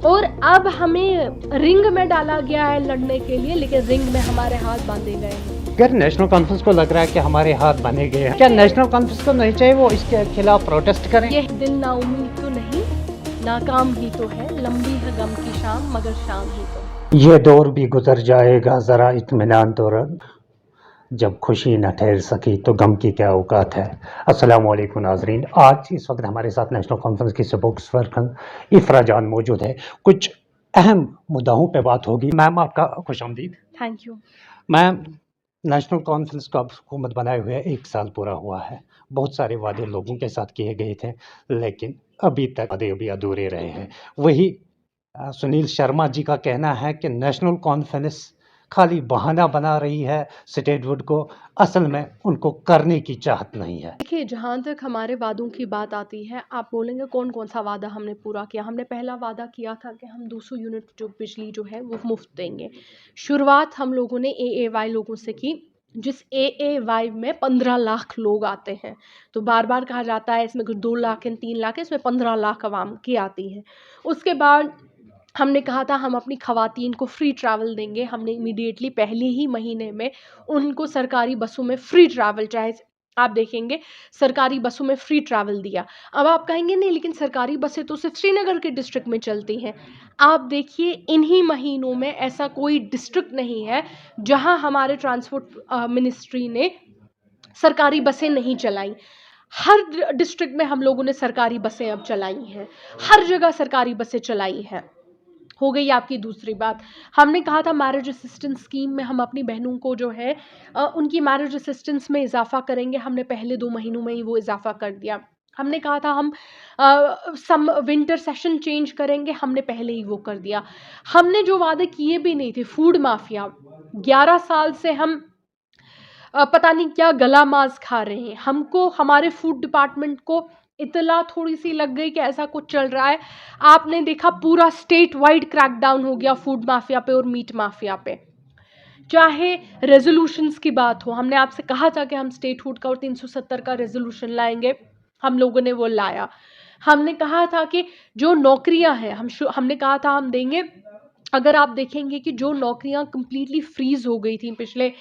और अब हमें रिंग में डाला गया है लड़ने के लिए, लेकिन रिंग में हमारे हाथ बांधे गए हैं। अगर नेशनल कॉन्फ्रेंस को लग रहा है कि हमारे हाथ बने गए हैं, क्या नेशनल कॉन्फ्रेंस को नहीं चाहिए वो इसके खिलाफ प्रोटेस्ट करें? ये दिन नाउम्मीद तो नहीं, नाकाम ही तो है। लंबी है गम की शाम, मगर शाम ही तो। ये दौर भी गुजर जाएगा, जरा इत्मीनान दौरान, जब खुशी न ठहर सकी तो गम की क्या औकात है। अस्सलाम वालेकुम नाजरीन, आज इस वक्त हमारे साथ नेशनल कॉन्फ्रेंस की स्पोक्स पर्सन इफ्रा जान मौजूद है। कुछ अहम मुद्दों पे बात होगी। मैम आपका खुशामदीद। Thank you. Ma'am, National Conference को अब हुकूमत बनाए हुए 1 साल पूरा हुआ है। बहुत सारे वादे लोगों के साथ किए गए थे, लेकिन अभी तक वादे अभी अधूरे रहे हैं। वही सुनील शर्मा जी का कहना है कि नेशनल कॉन्फ्रेंस खाली बहाना बना रही है स्टेटहुड को, असल में उनको करने की चाहत नहीं है। देखिए, जहाँ तक हमारे वादों की बात आती है, आप बोलेंगे कौन कौन सा वादा हमने पूरा किया। हमने पहला वादा किया था कि हम 200 यूनिट जो बिजली जो है वो मुफ्त देंगे। शुरुआत हम लोगों ने AAY लोगों से की, जिस AAY में 15 लाख लोग आते हैं। तो बार बार कहा जाता है इसमें कुछ 2 लाख हैं, 3 लाख है, इसमें 15 लाख आवाम की आती है। उसके बाद हमने कहा था हम अपनी ख़वातीन को फ्री ट्रैवल देंगे। हमने इमीडिएटली पहले ही महीने में उनको सरकारी बसों में फ्री ट्रैवल, चाहे आप देखेंगे सरकारी बसों में फ्री ट्रैवल दिया। अब आप कहेंगे नहीं, लेकिन सरकारी बसें तो सिर्फ श्रीनगर के डिस्ट्रिक्ट में चलती हैं। आप देखिए इन्हीं महीनों में ऐसा कोई डिस्ट्रिक्ट नहीं है जहां हमारे ट्रांसपोर्ट मिनिस्ट्री ने सरकारी बसें नहीं चलाई। हर डिस्ट्रिक्ट में हम लोगों ने सरकारी बसें अब चलाई हैं, हर जगह सरकारी बसें चलाई हैं। हो गई आपकी दूसरी बात, हमने कहा था मैरिज असिस्टेंस स्कीम में हम अपनी बहनों को जो है उनकी मैरिज असिस्टेंस में इजाफा करेंगे। हमने पहले 2 महीनों में ही वो इजाफा कर दिया। हमने कहा था हम सम विंटर सेशन चेंज करेंगे, हमने पहले ही वो कर दिया। हमने जो वादे किए भी नहीं थे, फूड माफिया, 11 साल से हम पता नहीं क्या गला मांस खा रहे हैं। हमको हमारे फूड डिपार्टमेंट को इतला थोड़ी सी लग गई कि ऐसा कुछ चल रहा है। आपने देखा पूरा स्टेट वाइड क्रैकडाउन हो गया फूड माफिया पे और मीट माफिया पे। चाहे रेजोल्यूशंस की बात हो, हमने आपसे कहा था कि हम स्टेटहुड का और 370 का रेजोल्यूशन लाएंगे, हम लोगों ने वो लाया। हमने कहा था कि जो नौकरियां हैं हमने कहा था हम देंगे। अगर आप देखेंगे कि जो नौकरियां कंप्लीटली फ्रीज हो गई थी पिछले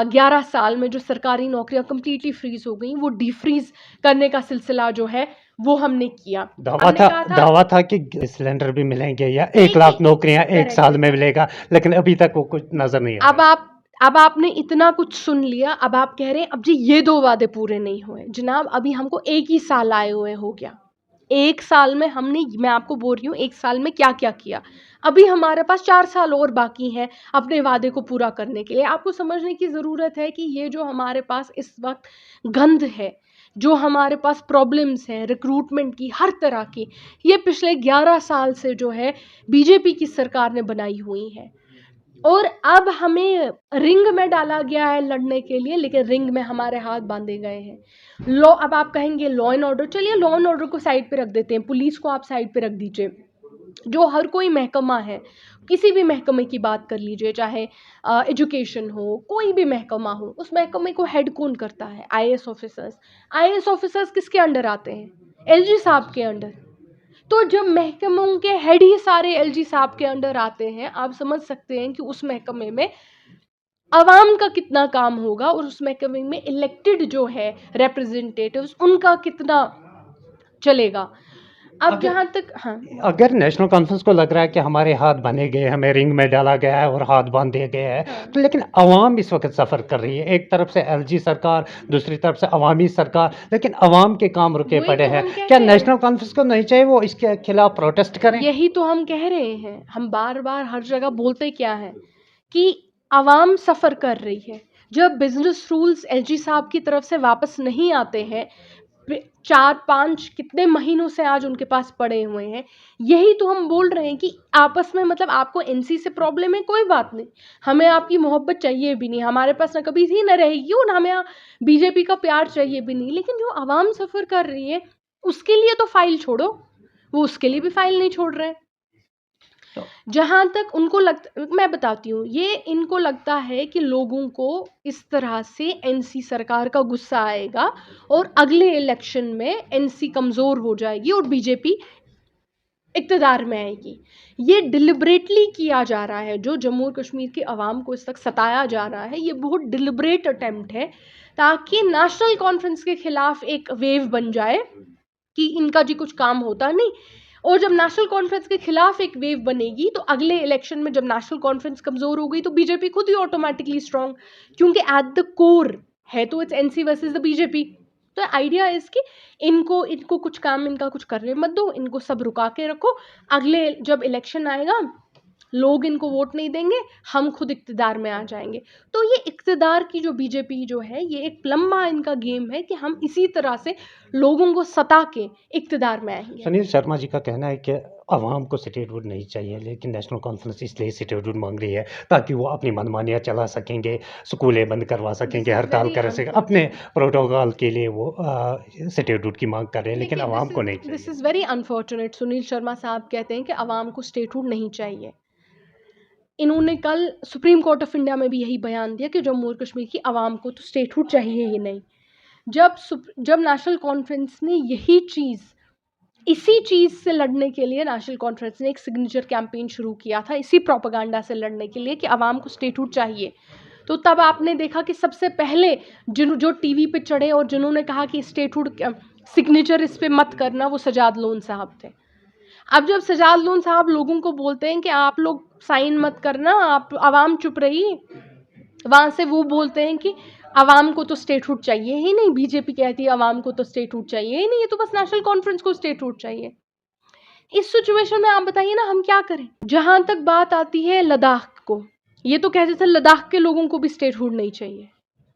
11 साल में, जो सरकारी नौकरियां कंप्लीटली फ्रीज हो गई, वो डीफ्रीज करने का सिलसिला जो है वो हमने किया। दावा था कि सिलेंडर भी मिलेंगे या 1 लाख नौकरियां 1 साल में मिलेगा, लेकिन अभी तक वो कुछ नजर नहीं आया। अब आपने इतना कुछ सुन लिया, अब आप कह रहे हैं अब जी ये 2 वादे पूरे नहीं हुए। जनाब, अभी हमको 1 ही साल आए हुए हो गया। 1 साल में मैं आपको बोल रही हूँ 1 साल में क्या क्या किया। अभी हमारे पास 4 साल और बाकी हैं अपने वादे को पूरा करने के लिए। आपको समझने की ज़रूरत है कि ये जो हमारे पास इस वक्त गंद है, जो हमारे पास प्रॉब्लम्स हैं रिक्रूटमेंट की, हर तरह की, ये पिछले 11 साल से जो है बीजेपी की सरकार ने बनाई हुई है। और अब हमें रिंग में डाला गया है लड़ने के लिए, लेकिन रिंग में हमारे हाथ बांधे गए हैं। अब आप कहेंगे लॉ एंड ऑर्डर, चलिए लॉ एंड ऑर्डर को साइड पे रख देते हैं, पुलिस को आप साइड पे रख दीजिए। जो हर कोई महकमा है, किसी भी महकमे की बात कर लीजिए, चाहे एजुकेशन हो, कोई भी महकमा हो, उस महकमे को हेड कौन करता है? IAS officers. IAS ऑफिसर्स किसके अंडर आते हैं? LG साहब के अंडर। तो जब महकमों के हेड ही सारे LG साहब के अंडर आते हैं, आप समझ सकते हैं कि उस महकमे में अवाम का कितना काम होगा और उस महकमे में इलेक्टेड जो है रिप्रेजेंटेटिव्स, उनका कितना चलेगा। अब जहाँ तक अगर नेशनल कॉन्फ्रेंस को लग रहा है कि हमारे हाथ बने गए, हमें रिंग में डाला गया है और हाथ बांध दिए गए हैं, तो लेकिन अवाम इस वक्त सफ़र कर रही है। एक तरफ से LG सरकार, दूसरी तरफ से अवामी सरकार, लेकिन अवाम के काम रुके पड़े हैं। क्या नेशनल कॉन्फ्रेंस को नहीं चाहिए वो इसके खिलाफ प्रोटेस्ट करें? यही तो हम कह रहे हैं। हम बार बार हर जगह बोलते क्या है कि अवाम सफ़र कर रही है। जब बिजनेस रूल्स LG साहब की तरफ से वापस नहीं आते हैं, 4-5 कितने महीनों से आज उनके पास पड़े हुए हैं, यही तो हम बोल रहे हैं कि आपस में, मतलब आपको NC से प्रॉब्लम है, कोई बात नहीं, हमें आपकी मोहब्बत चाहिए भी नहीं, हमारे पास ना कभी थी ना रहेगी, और हमें बीजेपी का प्यार चाहिए भी नहीं। लेकिन जो आवाम सफ़र कर रही है उसके लिए तो फाइल छोड़ो, वो उसके लिए भी फाइल नहीं छोड़ रहे हैं। जहाँ तक उनको लगता, मैं बताती हूँ, ये इनको लगता है कि लोगों को इस तरह से NC सरकार का गुस्सा आएगा और अगले इलेक्शन में NC कमज़ोर हो जाएगी और बीजेपी इक़्तिदार में आएगी। ये डिलिबरेटली किया जा रहा है, जो जम्मू और कश्मीर की आवाम को इस तक सताया जा रहा है, ये बहुत डिलिबरेट अटेम्प्ट है ताकि नेशनल कॉन्फ्रेंस के खिलाफ एक वेव बन जाए कि इनका जी कुछ काम होता नहीं। और जब नेशनल कॉन्फ्रेंस के खिलाफ एक वेव बनेगी तो अगले इलेक्शन में जब नेशनल कॉन्फ्रेंस कमज़ोर हो गई तो बीजेपी खुद ही ऑटोमेटिकली स्ट्रॉन्ग, क्योंकि एट द कोर है तो it's NC versus the BJP. तो आइडिया है इसकी, इनको कुछ काम इनका कुछ करने मत दो, इनको सब रुका के रखो, अगले जब इलेक्शन आएगा लोग इनको वोट नहीं देंगे, हम खुद इक़्तिदार में आ जाएंगे। तो ये इक़्तिदार की जो बीजेपी जो है, ये एक लंबा इनका गेम है कि हम इसी तरह से लोगों को सता के इक़्तिदार में आएंगे। सुनील शर्मा जी का कहना है कि आवाम को स्टेटहुड नहीं चाहिए, लेकिन नेशनल कॉन्फ्रेंस इसलिए स्टेटहुड मांग रही है ताकि वो अपनी मनमानियाँ चला सकेंगे, स्कूलें बंद करवा सकेंगे, हड़ताल कर सकें, अपने प्रोटोकॉल के लिए वो स्टेटहुड की मांग कर रहे हैं, लेकिन आवाम को नहीं दिस चाहिए। Is very unfortunate. Sunil Sharma साहब कहते हैं कि आवाम को स्टेटहुड नहीं चाहिए। इन्होंने कल सुप्रीम कोर्ट ऑफ इंडिया में भी यही बयान दिया कि जम्मू और कश्मीर की आवाम को तो स्टेटहुड चाहिए ही नहीं। जब नेशनल कॉन्फ्रेंस ने यही चीज़, इसी चीज़ से लड़ने के लिए नेशनल कॉन्फ्रेंस ने एक सिग्नेचर कैंपेन शुरू किया था, इसी प्रोपेगेंडा से लड़ने के लिए कि आवाम को स्टेटहुड चाहिए। तो तब आपने देखा कि सबसे पहले जो टीवी पे चढ़े और जिन्होंने कहा कि स्टेटहुड सिग्नेचर इस पे मत करना, वो सजाद लोन साहब थे। अब जब सजाद लोन साहब लोगों को बोलते हैं कि आप लोग साइन मत करना, आप आवाम चुप रही, वहाँ से वो बोलते हैं कि आवाम को तो स्टेटहुड चाहिए ही नहीं। बीजेपी कहती है आवाम को तो स्टेटहुड चाहिए ही नहीं, ये तो बस नेशनल कॉन्फ्रेंस को स्टेटहुड चाहिए। इस सिचुएशन में आप बताइए ना हम क्या करें। जहाँ तक बात आती है लद्दाख को, ये तो कहते थे लद्दाख के लोगों को भी स्टेटहुड नहीं चाहिए,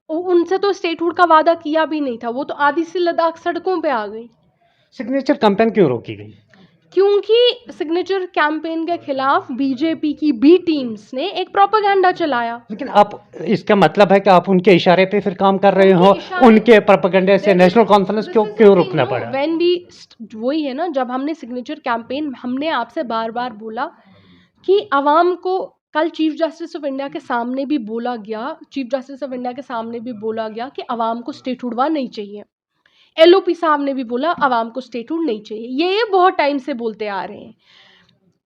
और उनसे तो स्टेटहुड का वादा किया भी नहीं था, वो तो आधी सी लद्दाख सड़कों पे आ गई। सिग्नेचर कैंपेन क्यों रोकी गई? क्योंकि सिग्नेचर कैंपेन के खिलाफ बीजेपी की बी टीम्स ने एक प्रोपेगेंडा चलाया। लेकिन आप, इसका मतलब है कि आप उनके इशारे पे फिर काम कर रहे हो, उनके प्रोपेगेंडा से नेशनल कॉन्फ्रेंस क्यों रुकना पड़ा? व्हेन वी, वही है ना, जब हमने सिग्नेचर कैंपेन, हमने आपसे बार बार बोला कि आवाम को, कल चीफ जस्टिस ऑफ इंडिया के सामने भी बोला गया, चीफ जस्टिस ऑफ इंडिया के सामने भी बोला गया कि आवाम को स्टेटहुड नहीं चाहिए। एलओपी साहब ने भी बोला आवाम को स्टेटहुड नहीं चाहिए। ये बहुत टाइम से बोलते आ रहे हैं,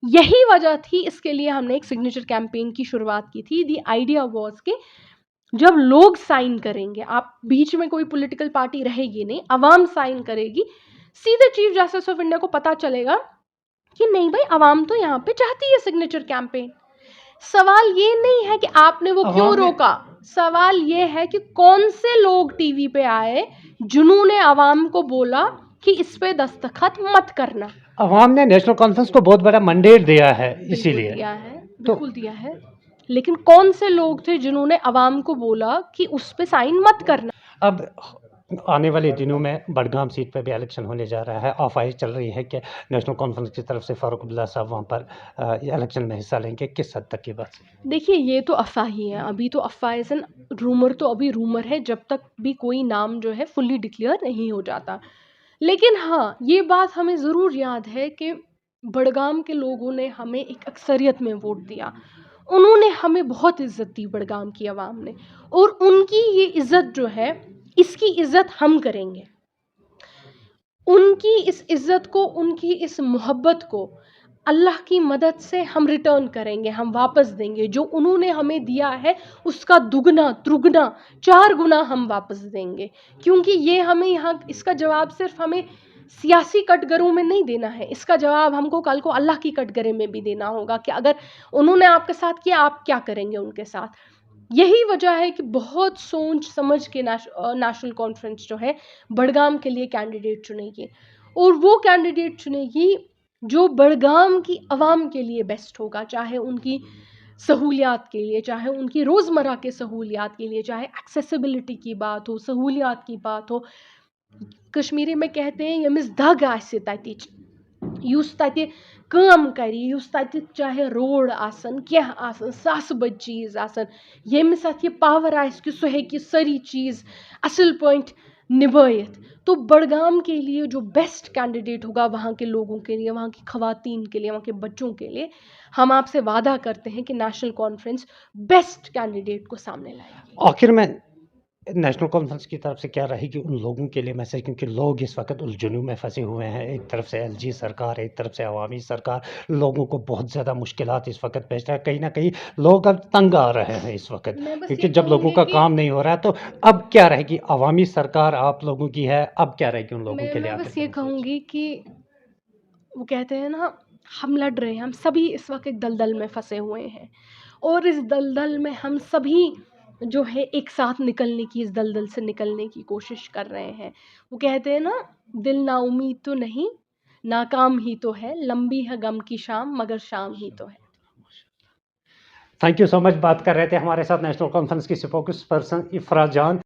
यही वजह थी, इसके लिए हमने एक सिग्नेचर कैंपेन की शुरुआत की थी। दी आइडिया वाज कि जब लोग साइन करेंगे, आप बीच में कोई पॉलिटिकल पार्टी रहेगी नहीं, आवाम साइन करेगी, सीधे चीफ जस्टिस ऑफ इंडिया को पता चलेगा कि नहीं भाई, आवाम तो यहाँ पे चाहती है सिग्नेचर कैंपेन। सवाल ये नहीं है कि आपने वो क्यों रोका, सवाल ये है कि कौन से लोग टीवी पे आए जिन्होंने आवाम को बोला कि इस पे दस्तखत मत करना। आवाम ने नेशनल कॉन्फ्रेंस को बहुत बड़ा मैंडेट दिया है, इसीलिए बिल्कुल दिया है, लेकिन कौन से लोग थे जिन्होंने आवाम को बोला कि उस पे साइन मत करना। अब आने वाले दिनों में बडगाम सीट पे भी इलेक्शन होने जा रहा है। अफवाहें चल रही है कि नेशनल कॉन्फ्रेंस की तरफ से फारूक अब्दुल्ला साहब वहाँ पर इलेक्शन में हिस्सा लेंगे। किस हद तक की बात? देखिए, ये तो अफवाह ही है, अभी तो अफवाह, रूमर तो अभी रूमर है, जब तक भी कोई नाम जो है फुल्ली डिक्लेयर नहीं हो जाता। लेकिन हाँ, ये बात हमें ज़रूर याद है कि बडगाम के लोगों ने हमें एक अक्सरियत में वोट दिया, उन्होंने हमें बहुत इज़्ज़त दी बडगाम की आवाम ने, और उनकी ये इज़्ज़त जो है, इसकी इज़्ज़त हम करेंगे। उनकी इस इज़्ज़त को, उनकी इस मोहब्बत को अल्लाह की मदद से हम रिटर्न करेंगे, हम वापस देंगे। जो उन्होंने हमें दिया है उसका दुगना, त्रिगुना, 4 गुना हम वापस देंगे, क्योंकि ये हमें यहाँ, इसका जवाब सिर्फ हमें सियासी कटघरों में नहीं देना है, इसका जवाब हमको कल को अल्लाह की कटघरे में भी देना होगा कि अगर उन्होंने आपके साथ किया, आप क्या करेंगे उनके साथ। यही वजह है कि बहुत सोच समझ के नेशनल कॉन्फ्रेंस जो है बडगाम के लिए कैंडिडेट चुनेगी, और वो कैंडिडेट चुनेगी जो बडगाम की आवाम के लिए बेस्ट होगा, चाहे उनकी सहूलियात के लिए, चाहे उनकी रोज़मर्रा के सहूलियात के लिए, चाहे एक्सेसिबिलिटी की बात हो, सहूलियात की बात हो। कश्मीरी में कहते हैं यमिस दग आसे ततिच, युस तति काम करी, युस तति चाहे रोड आसन, क्या आसन, सास बज चीज़ आसन, यमिस अथ ये पावर आस कि सो हेकि सारी चीज़ असल पॉइंट निभायत। तो बडगाम के लिए जो बेस्ट कैंडिडेट होगा, वहाँ के लोगों के लिए, वहाँ की खवातीन के लिए, वहाँ के बच्चों के लिए, हम आपसे वादा करते हैं कि नेशनल कॉन्फ्रेंस बेस्ट कैंडिडेट को सामने लाएगी। आखिर में नेशनल कॉन्फ्रेंस की तरफ से क्या रहेगी उन लोगों के लिए मैसेज, क्योंकि लोग इस वक़्त उलझनों में फँसे हुए हैं। एक तरफ से एलजी सरकार, एक तरफ से अवामी सरकार, लोगों को बहुत ज़्यादा मुश्किलात इस वक़्त पेश है। कहीं न कहीं लोग अब तंग आ रहे हैं इस वक़्त, मैं बस ये क्योंकि जब लोगों कहूँगी का कि काम नहीं हो रहा है, तो अब क्या रहेगी अवामी सरकार आप लोगों की है, अब क्या रहेगी उन लोगों के लिए मैं आखिर बस ये कौन सोच? कहूँगी कि वो कहते हैं ना, हम लड़ रहे हैं, हम सभी इस वक़्त एक दलदल में फँसे हुए हैं और इस दलदल में हम सभी जो है एक साथ निकलने की, इस दलदल से निकलने की कोशिश कर रहे हैं। वो कहते हैं ना, दिल नाउम्मीद तो नहीं, नाकाम ही तो है, लंबी है गम की शाम मगर शाम ही तो है। Thank you so much. बात कर रहे थे हमारे साथ नेशनल कॉन्फ्रेंस की स्पोक्स पर्सन इफ़रा जान।